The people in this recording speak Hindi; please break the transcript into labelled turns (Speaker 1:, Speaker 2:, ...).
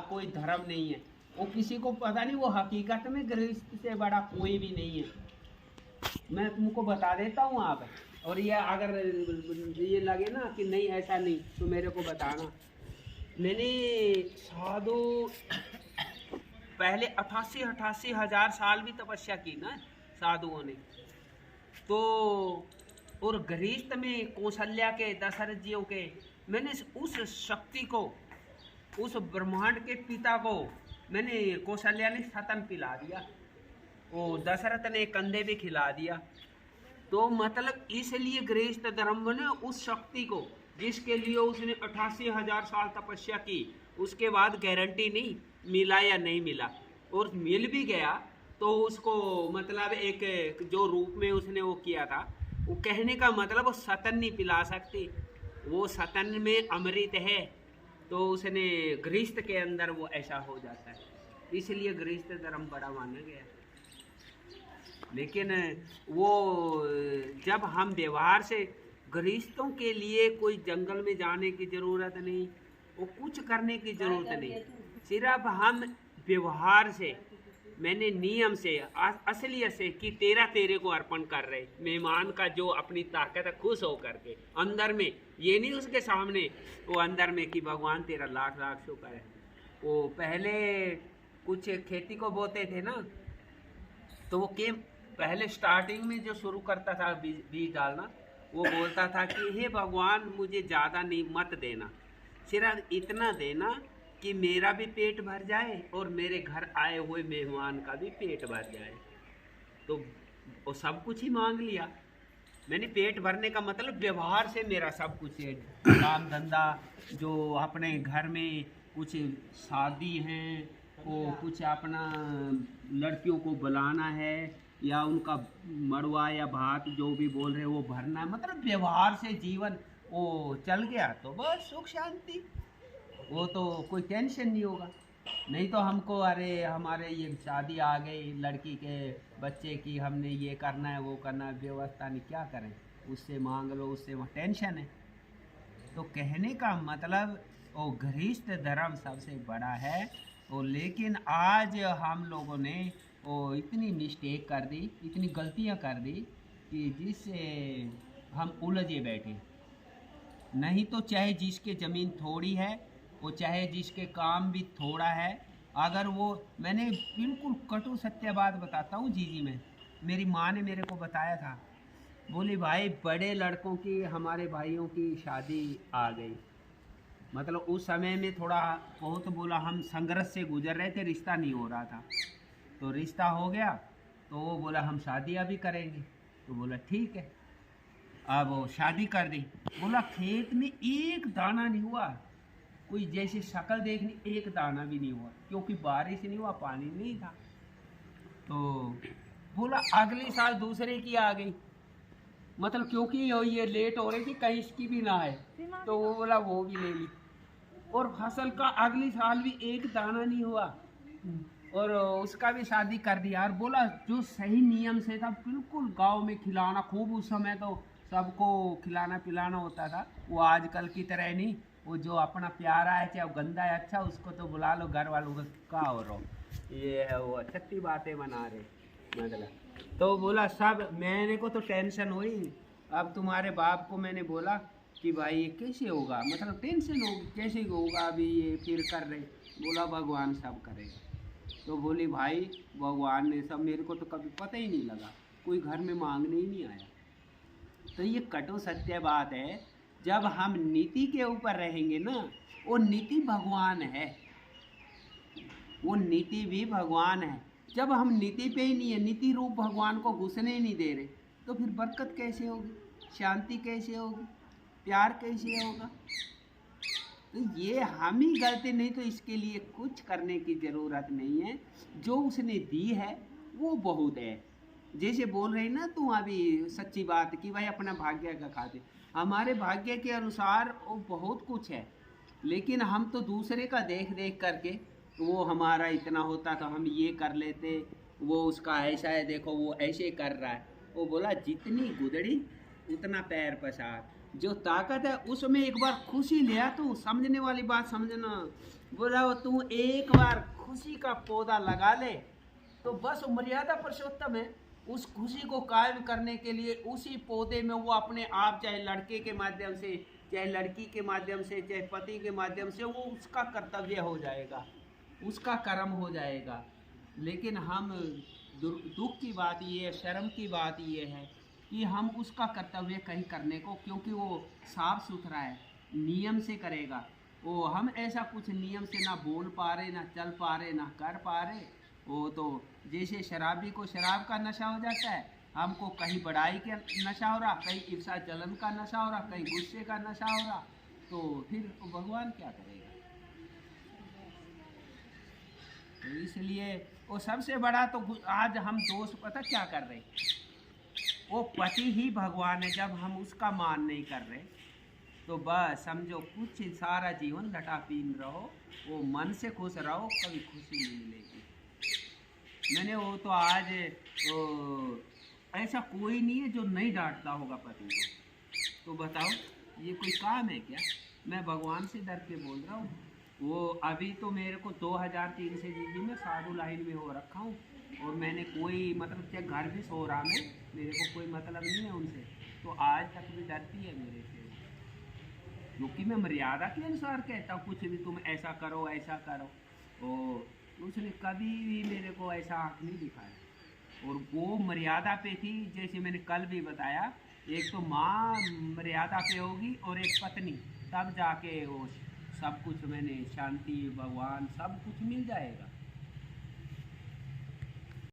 Speaker 1: कोई धर्म नहीं है। वो किसी को पता नहीं, वो हकीकत में गृहस्थ से बड़ा कोई भी नहीं है। मैं तुमको बता देता हूँ आप, और ये अगर ये लगे ना कि नहीं ऐसा नहीं तो मेरे को बताना। मैंने साधु पहले 88 हजार साल भी तपस्या की ना साधुओं ने तो। और गृहस्थ में कौशल्या के, दशरथ जियों के, मैंने उस शक्ति को, उस ब्रह्मांड के पिता को मैंने, कौशल्या ने स्तन पिला दिया, वो दशरथ ने कंधे भी खिला दिया। तो मतलब इसलिए गृहस्थ धर्म ने उस शक्ति को, जिसके लिए उसने 88 हजार साल तपस्या की, उसके बाद गारंटी नहीं मिला या नहीं मिला, और मिल भी गया तो उसको मतलब एक जो रूप में उसने वो किया था, वो कहने का मतलब वो सतन नहीं पिला सकती, वो सतन में अमृत है, तो उसने गृहस्थ के अंदर वो ऐसा हो जाता है, इसलिए गृहस्थ धर्म बड़ा माना गया। लेकिन वो जब हम व्यवहार से, गृहस्थों के लिए कोई जंगल में जाने की ज़रूरत नहीं, वो कुछ करने की ज़रूरत नहीं, सिर्फ हम व्यवहार से, मैंने नियम से, असलियत से कि तेरे को अर्पण कर रहे, मेहमान का जो अपनी ताकत है खुश हो करके अंदर में, ये नहीं उसके सामने, वो अंदर में कि भगवान तेरा लाख लाख शुक्र है। वो पहले कुछ खेती को बोते थे ना, तो वो के पहले स्टार्टिंग में जो शुरू करता था बीज डालना, वो बोलता था कि हे भगवान मुझे ज़्यादा नहीं मत देना, सिर्फ इतना देना कि मेरा भी पेट भर जाए और मेरे घर आए हुए मेहमान का भी पेट भर जाए। तो वो सब कुछ ही मांग लिया। मैंने पेट भरने का मतलब व्यवहार से मेरा सब कुछ है, काम धंधा, जो अपने घर में कुछ शादी हैं, वो कुछ अपना लड़कियों को बुलाना है, या उनका मड़वा या भात जो भी बोल रहे वो भरना है, मतलब व्यवहार से जीवन वो चल गया तो बस सुख शांति, वो तो कोई टेंशन नहीं होगा। नहीं तो हमको अरे हमारे ये शादी आ गई लड़की के बच्चे की, हमने ये करना है वो करना है, व्यवस्था नहीं, क्या करें, उससे मांग लो, उससे वो टेंशन है। तो कहने का मतलब वो गृहस्थ धर्म सबसे बड़ा है। और लेकिन आज हम लोगों ने वो इतनी मिस्टेक कर दी, इतनी गलतियां कर दी कि जिससे हम उलझे बैठे। नहीं तो चाहे जिसके ज़मीन थोड़ी है, वो चाहे जिसके काम भी थोड़ा है, अगर वो, मैंने बिल्कुल कटु सत्य बात बताता हूँ जीजी में, मेरी माँ ने मेरे को बताया था, बोली भाई बड़े लड़कों की, हमारे भाइयों की शादी आ गई, मतलब उस समय में थोड़ा बहुत बोला हम संघर्ष से गुजर रहे थे, रिश्ता नहीं हो रहा था, तो रिश्ता हो गया, तो वो बोला हम शादी अभी करेंगे, तो बोला ठीक है, अब वो शादी कर दी। बोला खेत में एक दाना नहीं हुआ, कोई जैसे शक्ल देखनी, एक दाना भी नहीं हुआ, क्योंकि बारिश नहीं हुआ, पानी नहीं था। तो बोला अगले साल दूसरे की आ गई, मतलब क्योंकि ये लेट हो रही थी कहीं इसकी भी ना है, तो वो बोला वो भी ले ली, और फसल का अगले साल भी एक दाना नहीं हुआ, और उसका भी शादी कर दिया। और बोला जो सही नियम से था, बिल्कुल गांव में खिलाना खूब, उस समय तो सबको खिलाना पिलाना होता था, वो आजकल की तरह नहीं, वो जो अपना प्यारा है चाहे गंदा है, अच्छा उसको तो बुला लो, घर वालों को का हो रहा, ये है वो अच्छी बातें बना रहे मतलब। तो बोला सब, मैंने को तो टेंशन हुई, अब तुम्हारे बाप को मैंने बोला कि भाई ये कैसे होगा, मतलब टेंशन होगी कैसे होगा, अभी ये फिर कर रहे, बोला भगवान सब करेगा। तो बोली भाई भगवान ने सब, मेरे को तो कभी पता ही नहीं लगा, कोई घर में मांगने ही नहीं आया। तो ये कटु सत्य बात है, जब हम नीति के ऊपर रहेंगे ना, वो नीति भगवान है, वो नीति भी भगवान है। जब हम नीति पे ही नहीं है, नीति रूप भगवान को घुसने ही नहीं दे रहे, तो फिर बरकत कैसे होगी, शांति कैसे होगी, प्यार कैसे होगा। तो ये हम ही गलती, नहीं तो इसके लिए कुछ करने की ज़रूरत नहीं है, जो उसने दी है वो बहुत है। जैसे बोल रही ना तू अभी सच्ची बात कि भाई अपना भाग्य का खाते, हमारे भाग्य के अनुसार वो बहुत कुछ है, लेकिन हम तो दूसरे का देख देख करके, वो हमारा इतना होता तो हम ये कर लेते, वो उसका ऐसा है देखो वो ऐसे कर रहा है। वो बोला जितनी गुदड़ी उतना पैर पसार, जो ताकत है उसमें एक बार खुशी लिया तो समझने वाली बात समझना, बोला वो तू एक बार खुशी का पौधा लगा ले तो बस मर्यादा पुरुषोत्तम है। उस खुशी को कायम करने के लिए उसी पौधे में वो अपने आप, चाहे लड़के के माध्यम से, चाहे लड़की के माध्यम से, चाहे पति के माध्यम से, वो उसका कर्तव्य हो जाएगा, उसका कर्म हो जाएगा। लेकिन हम दुख की बात ये, शर्म की बात ये है कि हम उसका कर्तव्य कहीं करने को, क्योंकि वो साफ सुथरा है, नियम से करेगा वो, हम ऐसा कुछ नियम से ना बोल पा रहे, ना चल पा रहे, ना कर पा रहे। वो तो जैसे शराबी को शराब का नशा हो जाता है, हमको कहीं बड़ाई का नशा हो रहा, कहीं ईर्षा जलन का नशा हो रहा, कहीं गुस्से का नशा हो रहा, तो फिर भगवान क्या करेगा। तो इसलिए वो सबसे बड़ा तो आज हम दोस्त पता क्या कर रहे, वो पति ही भगवान है। जब हम उसका मान नहीं कर रहे तो बस समझो कुछ सारा जीवन लटापीन रहो, वो मन से खुश रहो, कभी खुशी नहीं मिलेगी। मैंने वो तो आज ऐसा कोई नहीं है जो नहीं डांटता होगा पति को। तो बताओ ये कोई काम है क्या? मैं भगवान से डर के बोल रहा हूँ। वो अभी तो मेरे को 2003 से जी मैं साधु लाइन में हो रखा हूँ, और मैंने कोई मतलब क्या घर भी सो रहा में, मेरे को कोई मतलब नहीं है उनसे, तो आज तक भी डरती है मेरे से, क्योंकि मैं मर्यादा के अनुसार कहता हूँ कुछ भी तुम ऐसा करो ऐसा करो। और उसने कभी भी मेरे को ऐसा आँख नहीं दिखाया, और वो मर्यादा पे थी। जैसे मैंने कल भी बताया, एक तो माँ मर्यादा पे होगी और एक पत्नी, तब जाके वो सब कुछ, मैंने शांति, भगवान, सब कुछ मिल जाएगा।